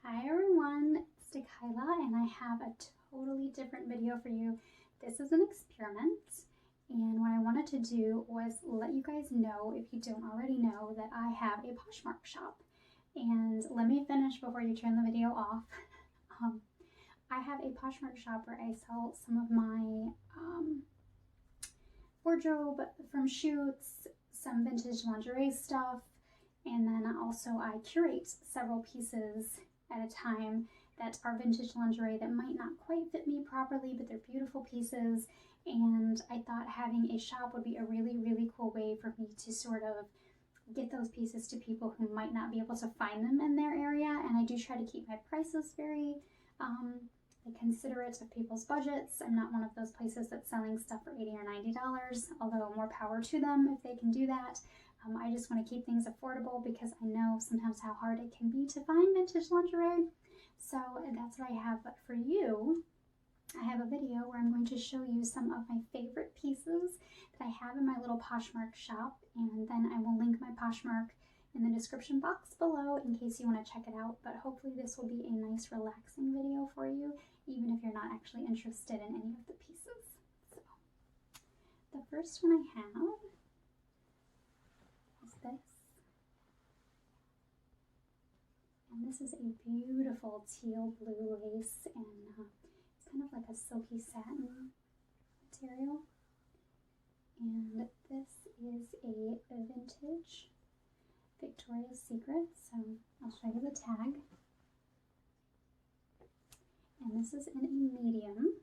Hi everyone, it's Tequila and I have a totally different video for you. This is an experiment and what I wanted to do was let you guys know, if you don't already know, that I have a Poshmark shop. And let me finish before you turn the video off. I have a Poshmark shop where I sell some of my wardrobe from shoots, some vintage lingerie stuff, and then also I curate several pieces at a time that are vintage lingerie that might not quite fit me properly, but they're beautiful pieces. And I thought having a shop would be a really cool way for me to sort of get those pieces to people who might not be able to find them in their area. And I do try to keep my prices very considerate of people's budgets. I'm not one of those places that's selling stuff for $80 or $90, although more power to them if they can do that. I just want to keep things affordable because I know sometimes how hard it can be to find vintage lingerie. So that's what I have. But for you, I have a video where I'm going to show you some of my favorite pieces that I have in my little Poshmark shop, and then I will link my Poshmark in the description box below in case you want to check it out. But hopefully this will be a nice relaxing video for you, even if you're not actually interested in any of the pieces. So the first one I have is this. And this is a beautiful teal blue lace, and it's kind of like a silky satin material. And this is a vintage Victoria's Secret, so I'll show you the tag. And this is in a medium.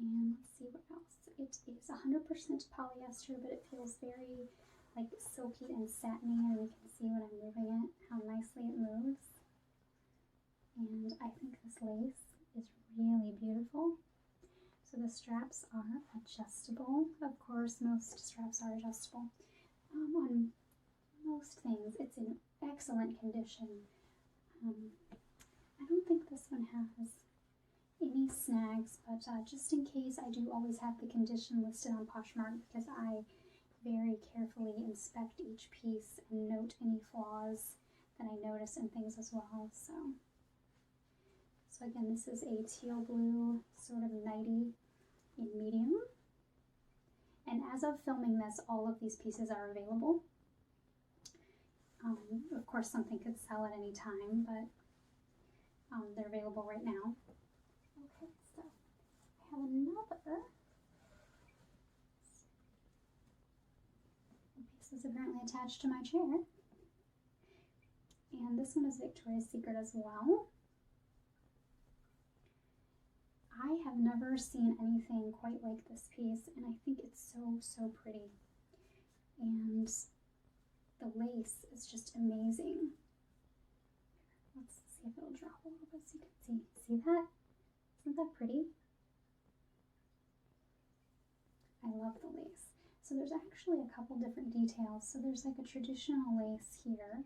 And let's see what else. It is 100% polyester, but it feels very like silky and satiny, and you can see when I'm moving it how nicely it moves. And I think this lace is really beautiful. So the straps are adjustable. Of course, most straps are adjustable. On most things, it's in excellent condition. I don't think this one has any snags, but just in case, I do always have the condition listed on Poshmark because I very carefully inspect each piece and note any flaws that I notice in things as well. So again, this is a teal blue sort of nightie in medium. And as of filming this, all of these pieces are available. Of course, something could sell at any time, but they're available right now. Okay, so I have another. This is apparently attached to my chair. And this one is Victoria's Secret as well. I have never seen anything quite like this piece, and I think it's so pretty. And the lace is just amazing. Let's see if it'll drop a little bit so you can see. See that? Isn't that pretty? I love the lace. So there's actually a couple different details. So there's like a traditional lace here,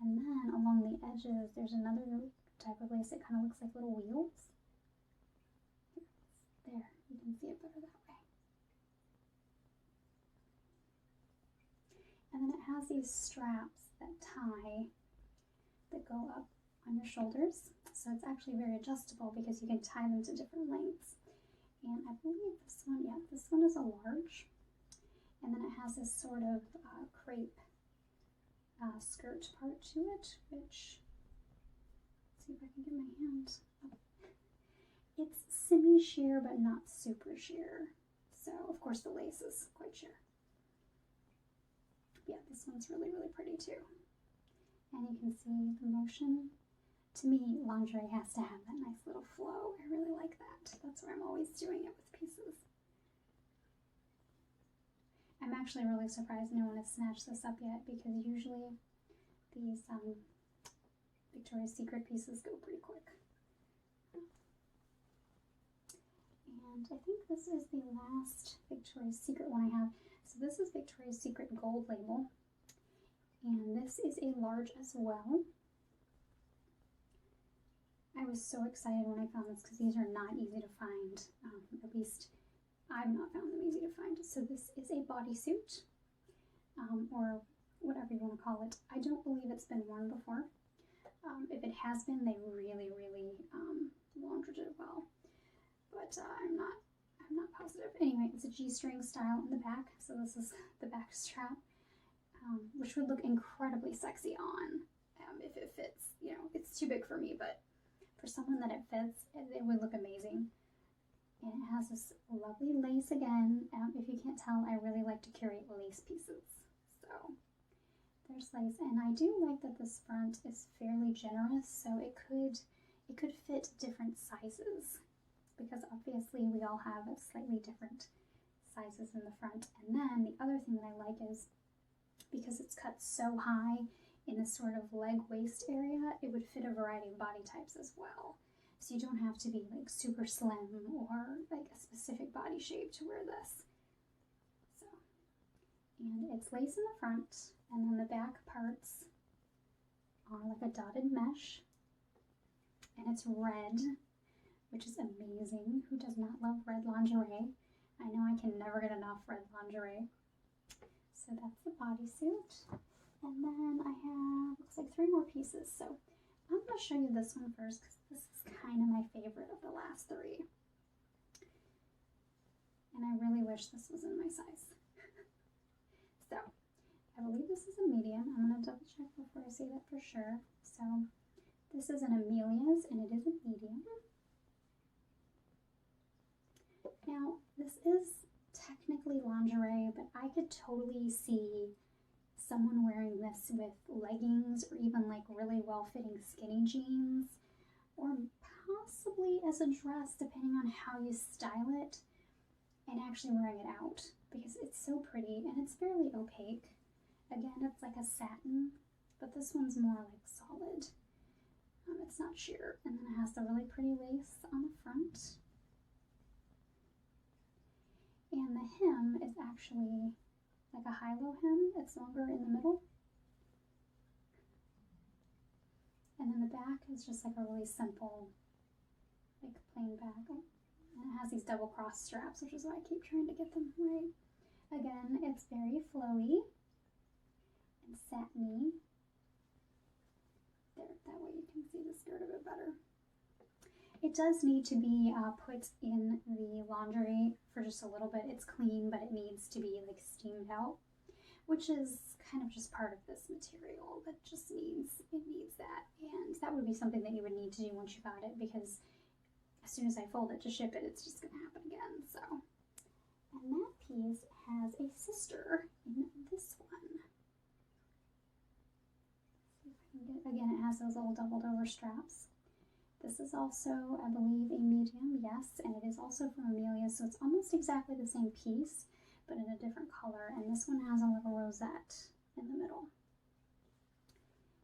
and then along the edges there's another type of lace that kind of looks like little wheels. There, you can see it better that way. And then it has these straps that tie, that go up on your shoulders. So it's actually very adjustable because you can tie them to different lengths. And I believe this one, yeah, this one is a large. And then it has this sort of crepe skirt part to it, which, let's see if I can get my hand up. It's semi-sheer, but not super sheer. So, of course, the lace is quite sheer. Yeah, this one's really pretty too. And you can see the motion. To me, lingerie has to have that nice little flow. I really like that. That's where I'm always doing it with pieces. I'm actually really surprised no one has snatched this up yet, because usually these Victoria's Secret pieces go pretty quick. And I think this is the last Victoria's Secret one I have. So this is Victoria's Secret Gold Label, and this is a large as well. I was so excited when I found this because these are not easy to find, at least I've not found them easy to find. So this is a bodysuit, or whatever you want to call it. I don't believe it's been worn before, If it has been, they really, really laundered it well. But I'm not positive. Anyway, it's a G-string style in the back. So this is the back strap, which would look incredibly sexy on if it fits. You know, it's too big for me, but for someone that it fits, it would look amazing. And it has this lovely lace again. If you can't tell, I really like to curate lace pieces. So there's lace, and I do like that this front is fairly generous, so it could fit different sizes, because obviously we all have slightly different sizes in the front. And then the other thing that I like is because it's cut so high in this sort of leg waist area, it would fit a variety of body types as well. So you don't have to be like super slim or like a specific body shape to wear this. So, and it's lace in the front, and then the back parts are like a dotted mesh, and it's red, which is amazing. Who does not love red lingerie? I know I can never get enough red lingerie. So that's the bodysuit. And then I have, looks like 3 more pieces. So I'm going to show you this one first, because this is kind of my favorite of the last 3. And I really wish this was in my size. So I believe this is a medium. I'm going to double check before I say that for sure. So this is an Amelia's, and it is a medium. Now, this is technically lingerie, but I could totally see someone wearing this with leggings, or even like really well-fitting skinny jeans, or possibly as a dress, depending on how you style it, and actually wearing it out, because it's so pretty and it's fairly opaque. Again, it's like a satin, but this one's more like solid. It's not sheer. And then it has the really pretty lace on the front. And the hem is actually like a high-low hem. It's longer in the middle. And then the back is just like a really simple, like plain back. And it has these double cross straps, which is why I keep trying to get them right. Again, it's very flowy and satiny. There, that way you can see the skirt a bit better. It does need to be put in the laundry for just a little bit. It's clean, but it needs to be like steamed out, which is kind of just part of this material. That just needs that, and that would be something that you would need to do once you got it, because as soon as I fold it to ship it, it's just gonna happen again. So, and that piece has a sister in this one. Again, it has those little doubled over straps. This is also, I believe, a medium, yes, and it is also from Amelia, so it's almost exactly the same piece, but in a different color, and this one has a little rosette in the middle.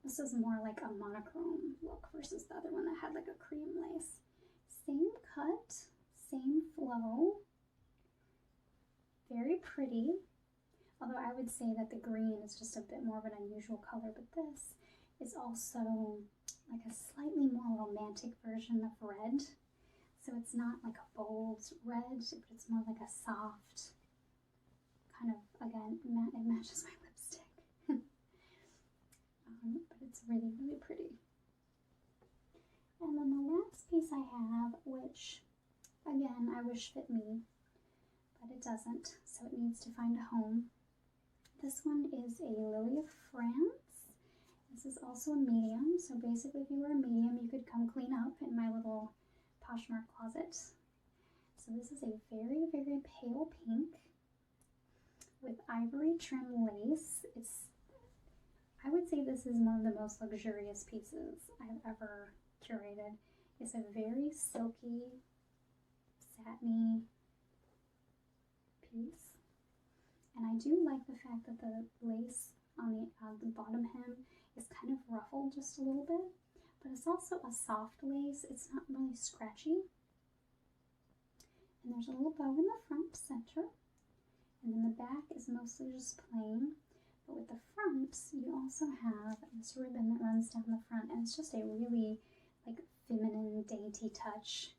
This is more like a monochrome look versus the other one that had like a cream lace. Same cut, same flow, very pretty, although I would say that the green is just a bit more of an unusual color, but this is also like a slightly more romantic version of red. So it's not like a bold red, but it's more like a soft kind of, again, it matches my lipstick. But it's really, really pretty. And then the last piece I have, which again, I wish fit me, but it doesn't, so it needs to find a home. This one is a Lily of France. This is also a medium, so basically if you were a medium, you could come clean up in my little Poshmark closet. So this is a very, very pale pink with ivory trim lace. I would say this is one of the most luxurious pieces I've ever curated. It's a very silky, satiny piece. And I do like the fact that the lace on the bottom hem is kind of ruffled just a little bit, but it's also a soft lace. It's not really scratchy. And there's a little bow in the front center, and then the back is mostly just plain, but with the front you also have this ribbon that runs down the front, and it's just a really like feminine, dainty touch.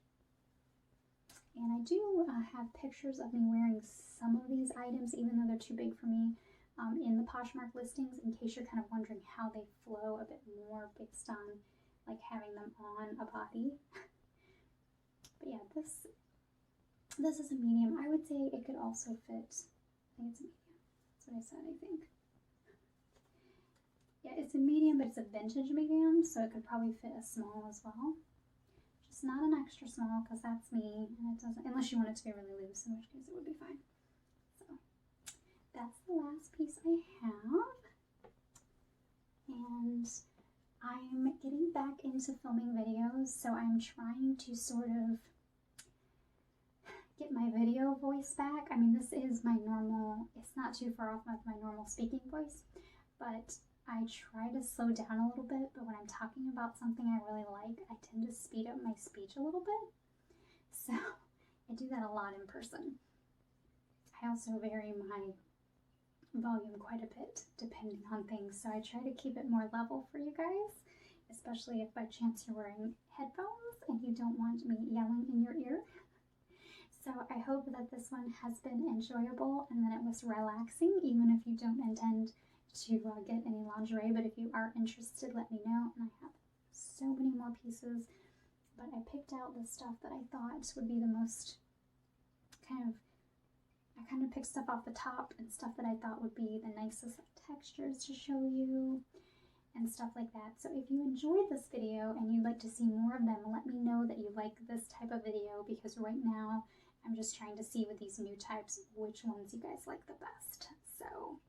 And I do have pictures of me wearing some of these items, even though they're too big for me, in the Poshmark listings, in case you're kind of wondering how they flow a bit more based on like having them on a body. But yeah, this is a medium. I would say it could also fit, I think it's a medium. That's what I said, I think. Yeah, it's a medium, but it's a vintage medium, so it could probably fit a small as well. Just not an extra small, because that's me, and it doesn't, unless you want it to be really loose, in which case it would be fine. So that's the last piece I have. And I'm getting back into filming videos, so I'm trying to sort of get my video voice back. I mean, this is my normal, it's not too far off of my normal speaking voice, but I try to slow down a little bit, but when I'm talking about something I really like, I tend to speed up my speech a little bit. So I do that a lot in person. I also vary my volume quite a bit depending on things, so I try to keep it more level for you guys, especially if by chance you're wearing headphones and you don't want me yelling in your ear. So I hope that this one has been enjoyable and that it was relaxing, even if you don't intend to get any lingerie. But if you are interested, let me know. And I have so many more pieces, but I picked out the stuff that I thought would be the most I kind of picked stuff off the top and stuff that I thought would be the nicest textures to show you and stuff like that. So if you enjoyed this video and you'd like to see more of them, let me know that you like this type of video, because right now I'm just trying to see with these new types which ones you guys like the best. So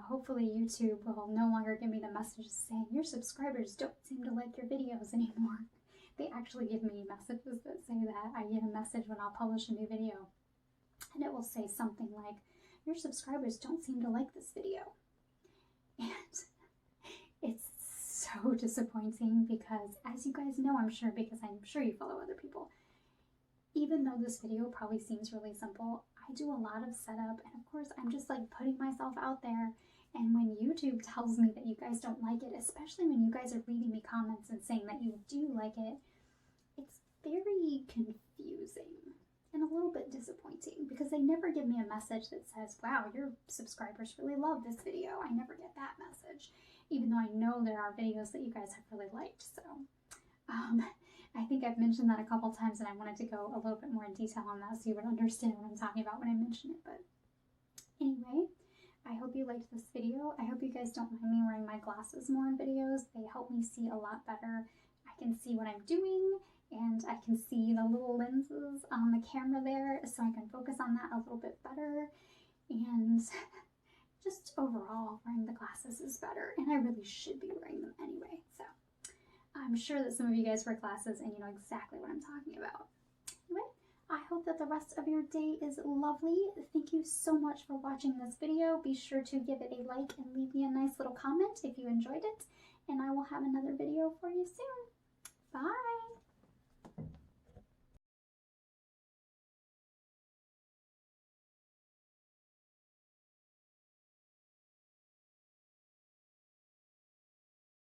hopefully YouTube will no longer give me the messages saying your subscribers don't seem to like your videos anymore. They actually give me messages that say that. I get a message when I'll publish a new video, and it will say something like, your subscribers don't seem to like this video. And it's so disappointing because, as you guys know, I'm sure, because I'm sure you follow other people, even though this video probably seems really simple, I do a lot of setup, and of course I'm just like putting myself out there. And when YouTube tells me that you guys don't like it, especially when you guys are reading me comments and saying that you do like it, it's very confusing and a little bit disappointing, because they never give me a message that says, wow, your subscribers really love this video. I never get that message, even though I know there are videos that you guys have really liked. So I think I've mentioned that a couple times, and I wanted to go a little bit more in detail on that so you would understand what I'm talking about when I mention it. But anyway, I hope you liked this video. I hope you guys don't mind me wearing my glasses more in videos. They help me see a lot better. I can see what I'm doing, and I can see the little lenses on the camera there, so I can focus on that a little bit better. And just overall, wearing the glasses is better, and I really should be wearing them anyway. So I'm sure that some of you guys wear glasses and you know exactly what I'm talking about. Anyway, I hope that the rest of your day is lovely. Thank you so much for watching this video. Be sure to give it a like and leave me a nice little comment if you enjoyed it, and I will have another video for you soon. Bye!